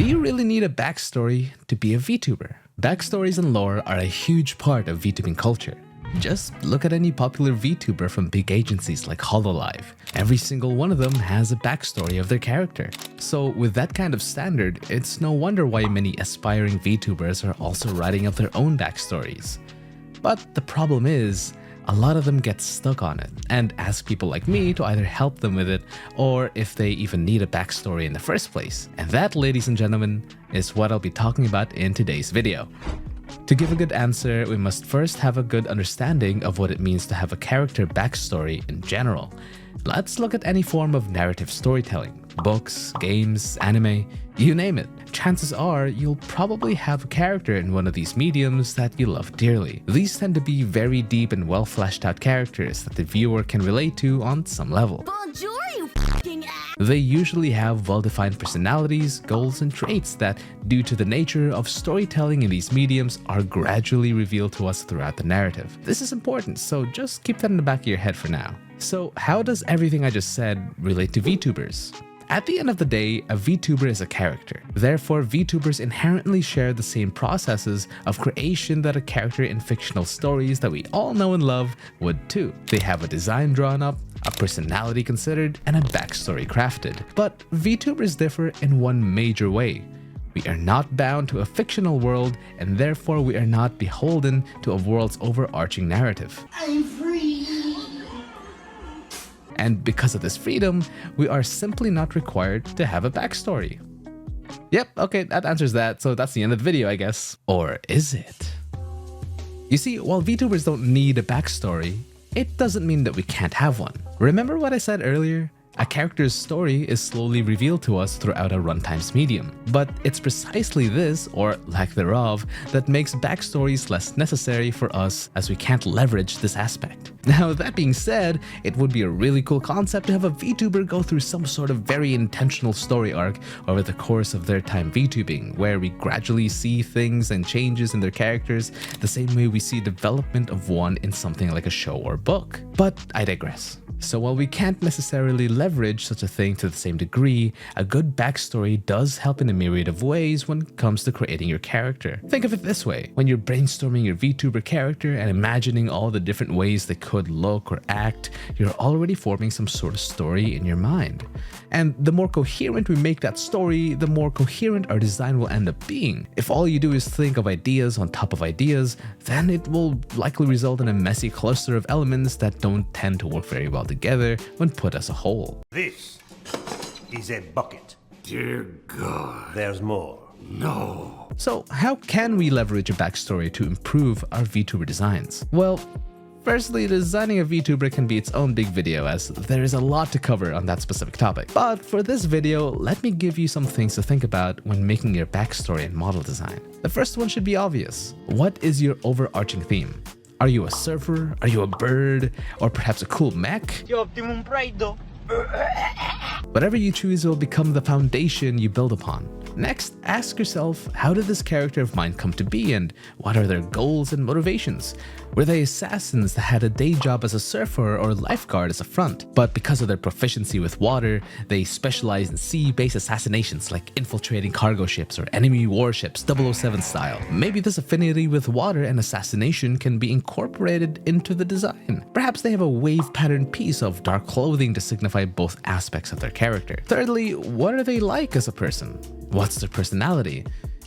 Do you really need a backstory to be a VTuber? Backstories and lore are a huge part of VTubing culture. Just look at any popular VTuber from big agencies like Hololive. Every single one of them has a backstory of their character. So with that kind of standard, it's no wonder why many aspiring VTubers are also writing up their own backstories. But the problem is, a lot of them get stuck on it and ask people like me to either help them with it or if they even need a backstory in the first place. And that, ladies and gentlemen, is what I'll be talking about in today's video. To give a good answer, we must first have a good understanding of what it means to have a character backstory in general. Let's look at any form of narrative storytelling. Books, games, anime, you name it. Chances are you'll probably have a character in one of these mediums that you love dearly. These tend to be very deep and well fleshed out characters that the viewer can relate to on some level. Bonjour, you f***ing ass! They usually have well-defined personalities, goals, and traits that, due to the nature of storytelling in these mediums, are gradually revealed to us throughout the narrative. This is important, so just keep that in the back of your head for now. So how does everything I just said relate to VTubers? At the end of the day, a VTuber is a character. Therefore, VTubers inherently share the same processes of creation that a character in fictional stories that we all know and love would too. They have a design drawn up, a personality considered, and a backstory crafted. But VTubers differ in one major way. We are not bound to a fictional world, and therefore we are not beholden to a world's overarching narrative. I'm free! And because of this freedom, we are simply not required to have a backstory. Yep, okay, that answers that, so that's the end of the video, I guess. Or is it? You see, while VTubers don't need a backstory, it doesn't mean that we can't have one. Remember what I said earlier? A character's story is slowly revealed to us throughout a runtime's medium. But it's precisely this, or lack thereof, that makes backstories less necessary for us as we can't leverage this aspect. Now, that being said, it would be a really cool concept to have a VTuber go through some sort of very intentional story arc over the course of their time VTubing, where we gradually see things and changes in their characters the same way we see development of one in something like a show or book. But I digress. So while we can't necessarily leverage such a thing to the same degree, a good backstory does help in a myriad of ways when it comes to creating your character. Think of it this way: when you're brainstorming your VTuber character and imagining all the different ways they could look or act, you're already forming some sort of story in your mind. And the more coherent we make that story, the more coherent our design will end up being. If all you do is think of ideas on top of ideas, then it will likely result in a messy cluster of elements that don't tend to work very well together when put as a whole. This is a bucket. Dear God. There's more. No. So how can we leverage a backstory to improve our VTuber designs? Well, firstly, designing a VTuber can be its own big video, as there is a lot to cover on that specific topic. But for this video, let me give you some things to think about when making your backstory and model design. The first one should be obvious. What is your overarching theme? Are you a surfer? Are you a bird? Or perhaps a cool mech? Whatever you choose will become the foundation you build upon. Next, ask yourself, how did this character of mine come to be, and what are their goals and motivations? Were they assassins that had a day job as a surfer or lifeguard as a front, but because of their proficiency with water, they specialize in sea-based assassinations like infiltrating cargo ships or enemy warships 007 style? Maybe this affinity with water and assassination can be incorporated into the design. Perhaps they have a wave pattern piece of dark clothing to signify both aspects of their character. Thirdly, what are they like as a person? What's their personality?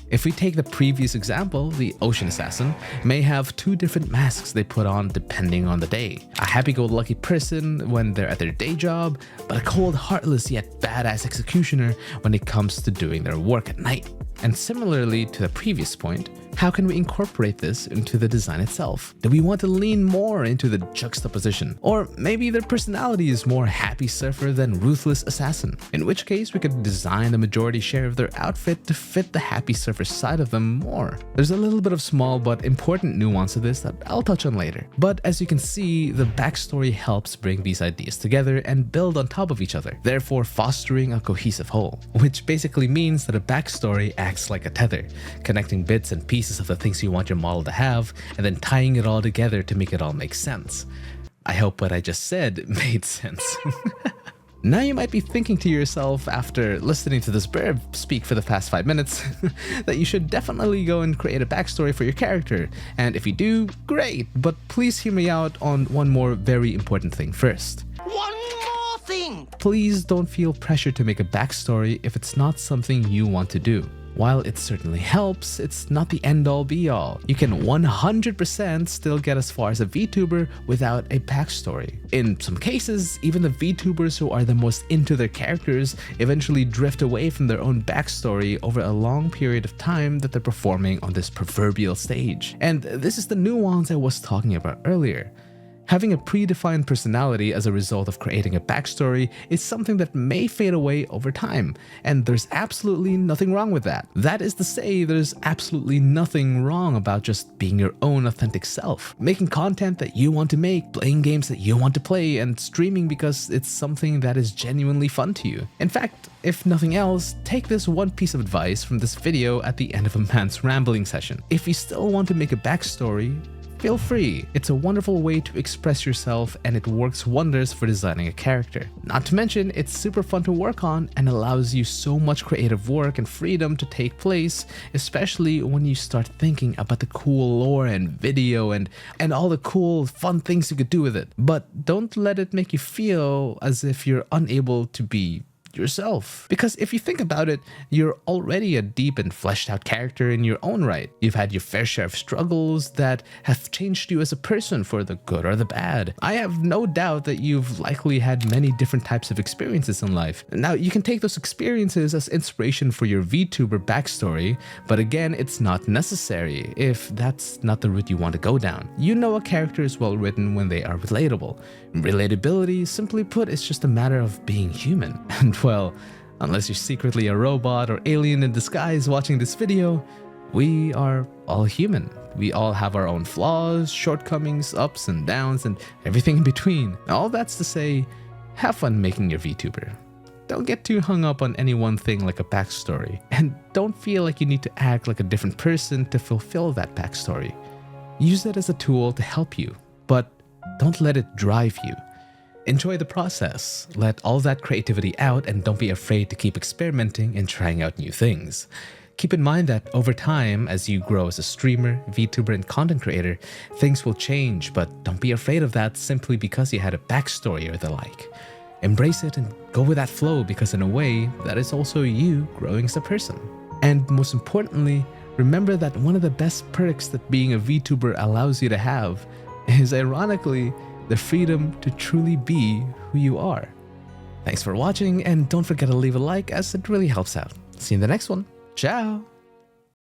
If we take the previous example, the ocean assassin may have two different masks they put on depending on the day. A happy-go-lucky person when they're at their day job, but a cold, heartless yet badass executioner when it comes to doing their work at night. And similarly to the previous point, how can we incorporate this into the design itself? Do we want to lean more into the juxtaposition? Or maybe their personality is more happy surfer than ruthless assassin, in which case we could design the majority share of their outfit to fit the happy surfer side of them more. There's a little bit of small but important nuance to this that I'll touch on later. But as you can see, the backstory helps bring these ideas together and build on top of each other, therefore fostering a cohesive whole, which basically means that a backstory acts like a tether, connecting bits and pieces of the things you want your model to have, and then tying it all together to make it all make sense. I hope what I just said made sense. Now you might be thinking to yourself after listening to this bird speak for the past 5 minutes that you should definitely go and create a backstory for your character. And if you do, great, but please hear me out on one more very important thing first. One more thing! Please don't feel pressure to make a backstory if it's not something you want to do. While it certainly helps, it's not the end-all be-all. You can 100% still get as far as a VTuber without a backstory. In some cases, even the VTubers who are the most into their characters eventually drift away from their own backstory over a long period of time that they're performing on this proverbial stage. And this is the nuance I was talking about earlier. Having a predefined personality as a result of creating a backstory is something that may fade away over time, and there's absolutely nothing wrong with that. That is to say, there's absolutely nothing wrong about just being your own authentic self, making content that you want to make, playing games that you want to play, and streaming because it's something that is genuinely fun to you. In fact, if nothing else, take this one piece of advice from this video at the end of a man's rambling session. If you still want to make a backstory, feel free. It's a wonderful way to express yourself and it works wonders for designing a character. Not to mention, it's super fun to work on and allows you so much creative work and freedom to take place, especially when you start thinking about the cool lore and video and all the cool fun things you could do with it. But don't let it make you feel as if you're unable to be yourself. Because if you think about it, you're already a deep and fleshed out character in your own right. You've had your fair share of struggles that have changed you as a person for the good or the bad. I have no doubt that you've likely had many different types of experiences in life. Now, you can take those experiences as inspiration for your VTuber backstory, but again, it's not necessary if that's not the route you want to go down. You know a character is well written when they are relatable. Relatability, simply put, is just a matter of being human. And well, unless you're secretly a robot or alien in disguise watching this video, we are all human. We all have our own flaws, shortcomings, ups and downs, and everything in between. All that's to say, have fun making your VTuber. Don't get too hung up on any one thing like a backstory, and don't feel like you need to act like a different person to fulfill that backstory. Use it as a tool to help you, but don't let it drive you. Enjoy the process, let all that creativity out, and don't be afraid to keep experimenting and trying out new things. Keep in mind that over time, as you grow as a streamer, VTuber, and content creator, things will change, but don't be afraid of that simply because you had a backstory or the like. Embrace it and go with that flow because in a way, that is also you growing as a person. And most importantly, remember that one of the best perks that being a VTuber allows you to have is ironically the freedom to truly be who you are. Thanks for watching, and don't forget to leave a like as it really helps out. See you in the next one. Ciao!